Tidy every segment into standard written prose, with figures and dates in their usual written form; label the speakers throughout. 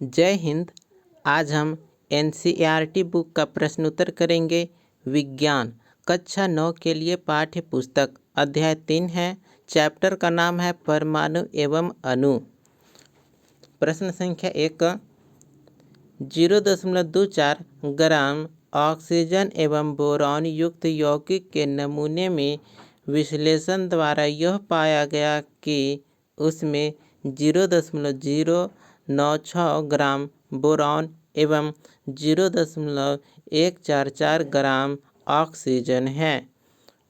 Speaker 1: जय हिंद। आज हम एनसीईआरटी बुक का प्रश्न उत्तर करेंगे। विज्ञान कक्षा 9 के लिए पाठ्य पुस्तक अध्याय 3 है। चैप्टर का नाम है परमाणु एवं अणु। प्रश्न संख्या 1, 0.24 ग्राम ऑक्सीजन एवं बोरॉन युक्त यौगिक के नमूने में विश्लेषण द्वारा यह पाया गया कि उसमें 0.096 ग्राम बोरॉन एवं 0.144 ग्राम ऑक्सीजन है।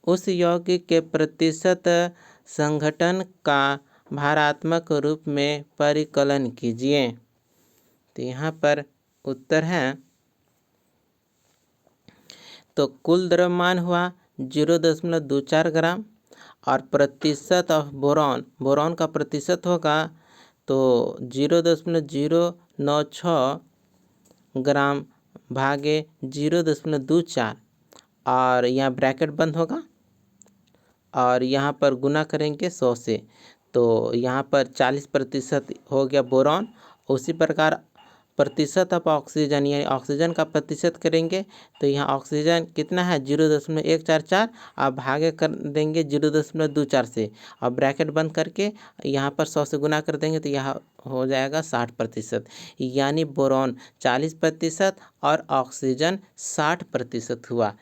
Speaker 1: उस यौगिक के प्रतिशत संघटन का भारात्मक रूप में परिकलन कीजिए। तो यहाँ पर उत्तर है, तो कुल द्रव्यमान हुआ 0.24 ग्राम और प्रतिशत ऑफ बोरॉन का प्रतिशत होगा तो 0.096 ग्राम भागे 0.24 और यहाँ ब्रैकेट बंद होगा और यहाँ पर गुना करेंगे 100 से, तो यहाँ पर 40% हो गया बोरॉन। उसी प्रकार प्रतिशत ऑफ ऑक्सीजन यानी ऑक्सीजन का प्रतिशत करेंगे तो यहाँ ऑक्सीजन कितना है 0.144 और भागे कर देंगे 0.24 से और ब्रैकेट बंद करके यहाँ पर 100 से गुना कर देंगे तो यहाँ हो जाएगा 60%। यानी बोरॉन 40% और ऑक्सीजन 60% हुआ।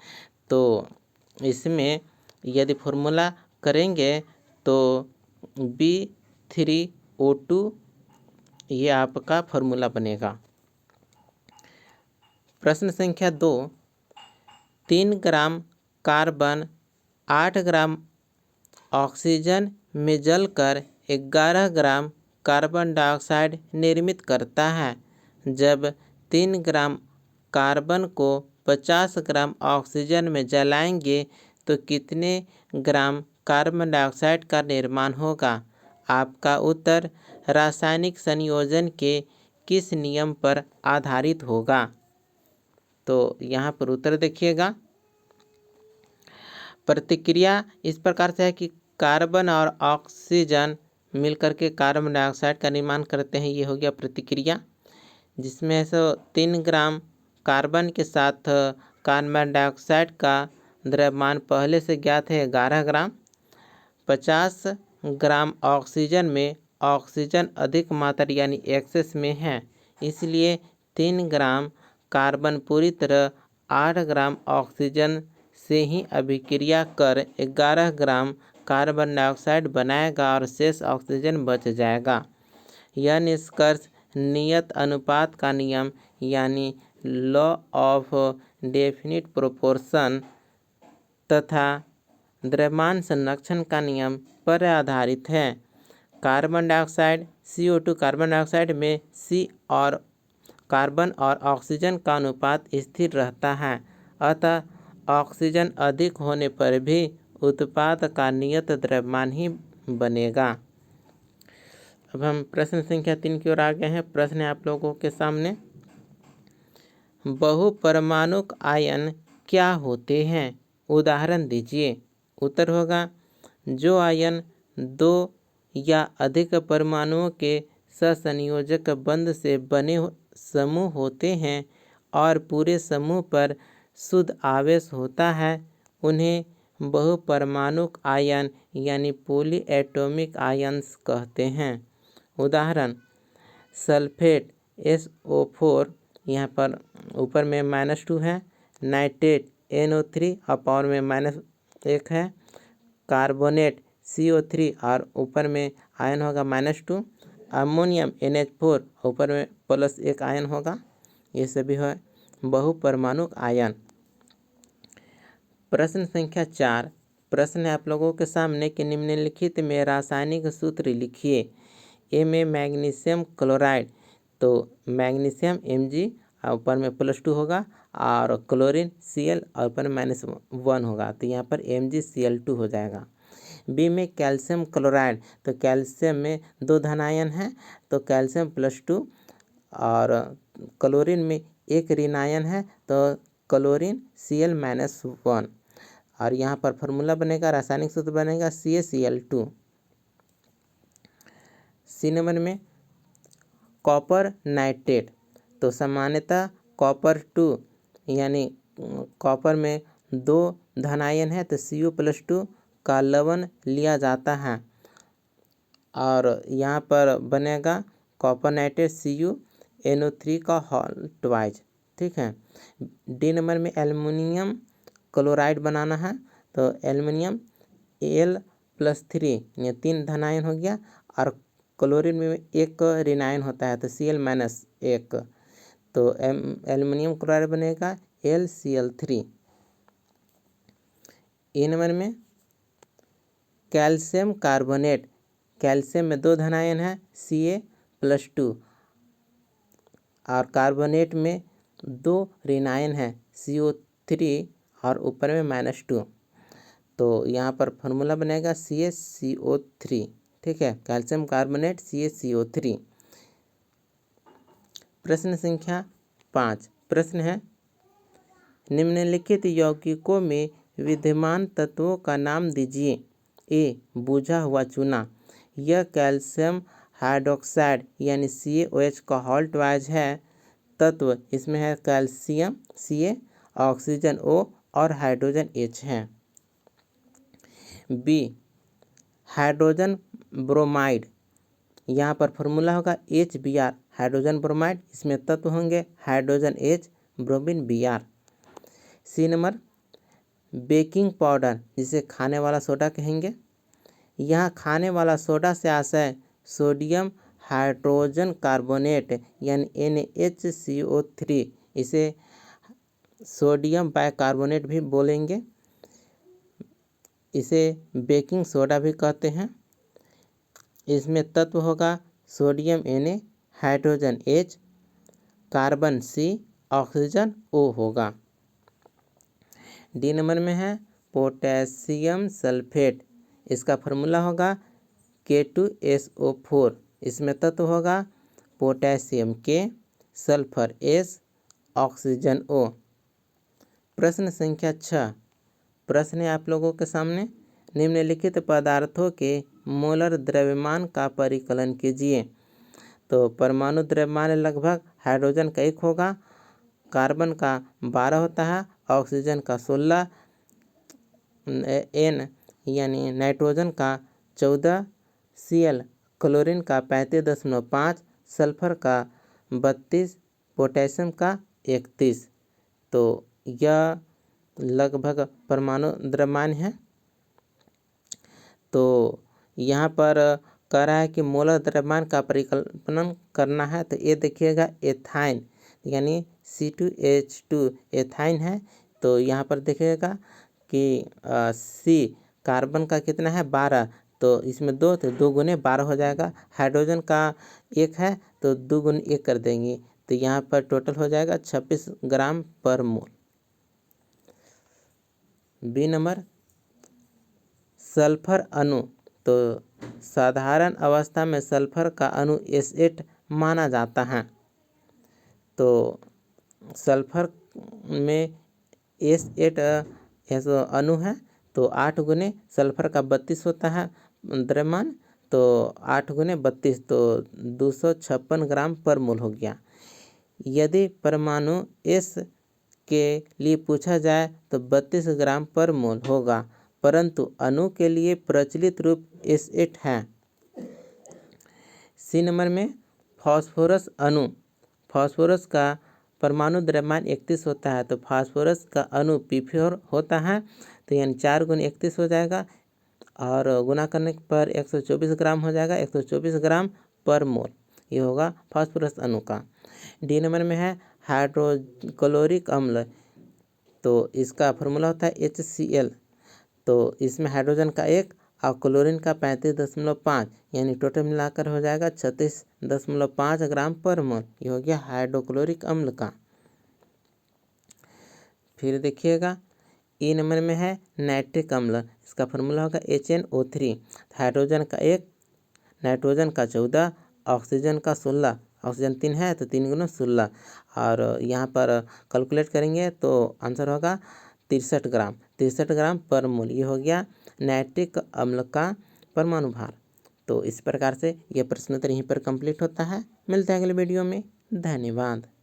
Speaker 1: तो इसमें यदि फॉर्मूला करेंगे तो B3O2 ये आपका फॉर्मूला बनेगा। प्रश्न संख्या 2, 3 ग्राम कार्बन 8 ग्राम ऑक्सीजन में जलकर 11 ग्राम कार्बन डाइऑक्साइड निर्मित करता है। जब 3 ग्राम कार्बन को 50 ग्राम ऑक्सीजन में जलाएंगे तो कितने ग्राम कार्बन डाइऑक्साइड का निर्माण होगा? आपका उत्तर रासायनिक संयोजन के किस नियम पर आधारित होगा? तो यहाँ पर उत्तर देखिएगा। प्रतिक्रिया इस प्रकार से है कि कार्बन और ऑक्सीजन मिलकर के कार्बन डाइऑक्साइड का निर्माण करते हैं। ये हो गया प्रतिक्रिया, जिसमें से 3 ग्राम कार्बन के साथ कार्बन डाइऑक्साइड का द्रव्यमान पहले से ज्ञात है 11 ग्राम। 50 ग्राम ऑक्सीजन में ऑक्सीजन अधिक मात्रा यानी एक्सेस में है, इसलिए 3 ग्राम कार्बन पूरी तरह 8 ग्राम ऑक्सीजन से ही अभिक्रिया कर 11 ग्राम कार्बन डाइऑक्साइड बनाएगा और शेष ऑक्सीजन बच जाएगा। यह निष्कर्ष नियत अनुपात का नियम यानी लॉ ऑफ डेफिनिट प्रोपोर्शन तथा द्रव्यमान संरक्षण का नियम पर आधारित है। Carbon dioxide CO2 carbon dioxide में C और कार्बन और ऑक्सीजन का अनुपात स्थिर रहता है, अतः ऑक्सीजन अधिक होने पर भी उत्पाद का नियत द्रव्यमान ही बनेगा। अब हम प्रश्न संख्या 3 की ओर आ गए हैं। प्रश्न है आप लोगों के सामने, बहुपरमाणुक आयन क्या होते हैं? उदाहरण दीजिए। उत्तर होगा, जो आयन 2 या अधिक परमाणुओं के सहसंयोजक बंध से बने समूह होते हैं और पूरे समूह पर शुद्ध आवेश होता है, उन्हें बहुपरमाणुक आयन यानी पॉलीएटॉमिक आयन्स कहते हैं। उदाहरण, सल्फेट SO4, यहाँ पर ऊपर में -2 है। नाइट्रेट NO3 और पावर में -1 है। कार्बोनेट CO3 और ऊपर में आयन होगा -2। अमोनियम NH4 ऊपर में +1 आयन होगा। ये सभी है बहुपरमाणुक आयन। प्रश्न संख्या 4, प्रश्न है आप लोगों के सामने कि निम्नलिखित में रासायनिक सूत्र लिखिए। ए में मैग्नीशियम क्लोराइड, तो मैग्नीशियम Mg और ऊपर में +2 होगा और क्लोरीन Cl और ऊपर में -1 होगा, तो यहाँ पर MgCl2 हो जाएगा। बी में कैल्शियम क्लोराइड, तो कैल्शियम में 2 धन आयन हैं, तो कैल्शियम +2 और क्लोरीन में 1 ऋण आयन है, तो क्लोरीन Cl-1 और यहाँ पर फॉर्मूला बनेगा, रासायनिक सूत्र बनेगा CaCl2। सी नंबर में कॉपर नाइट्रेट, तो सामान्यतः कॉपर 2 यानी कॉपर में 2 धन आयन है तो Cu+2 का लवण लिया जाता है और यहाँ पर बनेगा कॉपर नाइट्रेट CuNO3 का हॉल्टवाइज। ठीक है। डी नंबर में एल्युमिनियम क्लोराइड बनाना है तो एल्युमिनियम Al+3 ये 3 धन आयन हो गया और क्लोरीन में एक ऋण आयन होता है तो Cl-1, तो एल्युमिनियम क्लोराइड बनेगा LCl3। ए नंबर में कैल्शियम कार्बोनेट, कैल्शियम में 2 धन आयन है Ca+2 और कार्बोनेट में 2 ऋण आयन है CO3 और ऊपर में -2, तो यहाँ पर फॉर्मूला बनेगा CaCO3। ठीक है, कैल्शियम कार्बोनेट CaCO3। प्रश्न संख्या 5। प्रश्न है निम्नलिखित यौगिकों में विद्यमान तत्वों का नाम दीजिए। ए बुझा हुआ चूना, यह कैल्शियम हाइड्रोक्साइड यानी CaOH का हॉल्टवाइज है तत्व, इसमें है कैल्शियम Ca, ऑक्सीजन O और हाइड्रोजन H है। बी हाइड्रोजन ब्रोमाइड, यहाँ पर फॉर्मूला होगा HBr हाइड्रोजन ब्रोमाइड, इसमें तत्व होंगे hydrogen H, bromine Br। C number baking powder जिसे खाने वाला सोडा कहेंगे, यहाँ खाने वाला सोडा से आशय सोडियम हाइड्रोजन कार्बोनेट यानी NaHCO3, इसे सोडियम बाइकार्बोनेट भी बोलेंगे, इसे बेकिंग सोडा भी कहते हैं। इसमें तत्व होगा sodium Na, hydrogen H, carbon C, oxygen O होगा। डी नंबर में है पोटेशियम सल्फेट, इसका फार्मूला होगा K2SO4, इसमें तत्व होगा potassium K, sulphur S, oxygen O। प्रश्न संख्या 6। प्रश्न है आप लोगों के सामने निम्नलिखित पदार्थों के मोलर द्रव्यमान का परिकलन कीजिए। तो परमाणु द्रव्यमान लगभग हाइड्रोजन का 1 होगा, कार्बन का 12 होता है, ऑक्सीजन का 16, N यानी नाइट्रोजन का 14, Cl क्लोरीन का 35.5, सल्फर का 32, पोटेशियम का 31। तो यह लगभग परमाणु द्रव्यमान है। तो यहाँ पर कह रहा है कि मोलर द्रव्यमान का परिकलन करना है तो ये देखिएगा एथाइन यानी C2H2 एथाइन है। तो यहाँ पर देखिएगा कि C कार्बन का कितना है 12, तो इसमें 2 तो 2 गुने 12 हो जाएगा। हाइड्रोजन का 1 है तो 2 गुने 1 कर देंगे, तो यहाँ पर टोटल हो जाएगा 26 ग्राम पर मोल। बी नंबर सल्फर अणु, तो साधारण अवस्था में सल्फर का अणु S8 माना जाता है। तो सल्फर में S8 ऐसा अणु है तो 8 गुने सल्फर का 32 होता है द्रव्यमान, तो 8 गुने 32 तो 256 ग्राम पर मोल हो गया। यदि परमाणु S के लिए पूछा जाए तो 32 ग्राम पर मोल होगा, परंतु अणु के लिए प्रचलित रूप S8 है। सी नंबर में फास्फोरस अणु, फास्फोरस का परमाणु द्रव्यमान 31 होता है, तो फास्फोरस का अणु P4 होता है, तो यानी 4 गुने 31 हो जाएगा और गुना करने पर 124 ग्राम हो जाएगा, 124 ग्राम पर मोल ये होगा फास्फोरस अणु का। डी नंबर में है हाइड्रोक्लोरिक अम्ल, तो इसका फार्मूला होता है HCl, तो इसमें हाइड्रोजन का 1 और क्लोरीन का 35.5 यानी टोटल मिलाकर हो जाएगा 36.5 ग्राम पर मोल, ये हो गया हाइड्रोक्लोरिक अम्ल का। फिर देखिएगा ई नंबर में है नाइट्रिक अम्ल, इसका फार्मूला होगा HNO3, हाइड्रोजन का 1, नाइट्रोजन का 14, ऑक्सीजन का 16, ऑक्सीजन 3 है तो 3 गुना 16 और यहाँ पर कैलकुलेट करेंगे तो आंसर होगा 63 ग्राम पर मोल, ये हो गया नाइट्रिक अम्ल का परमाणु भार। तो इस प्रकार से यह प्रश्नोत्तर यहीं पर कंप्लीट होता है। मिलते हैं अगले वीडियो में। धन्यवाद।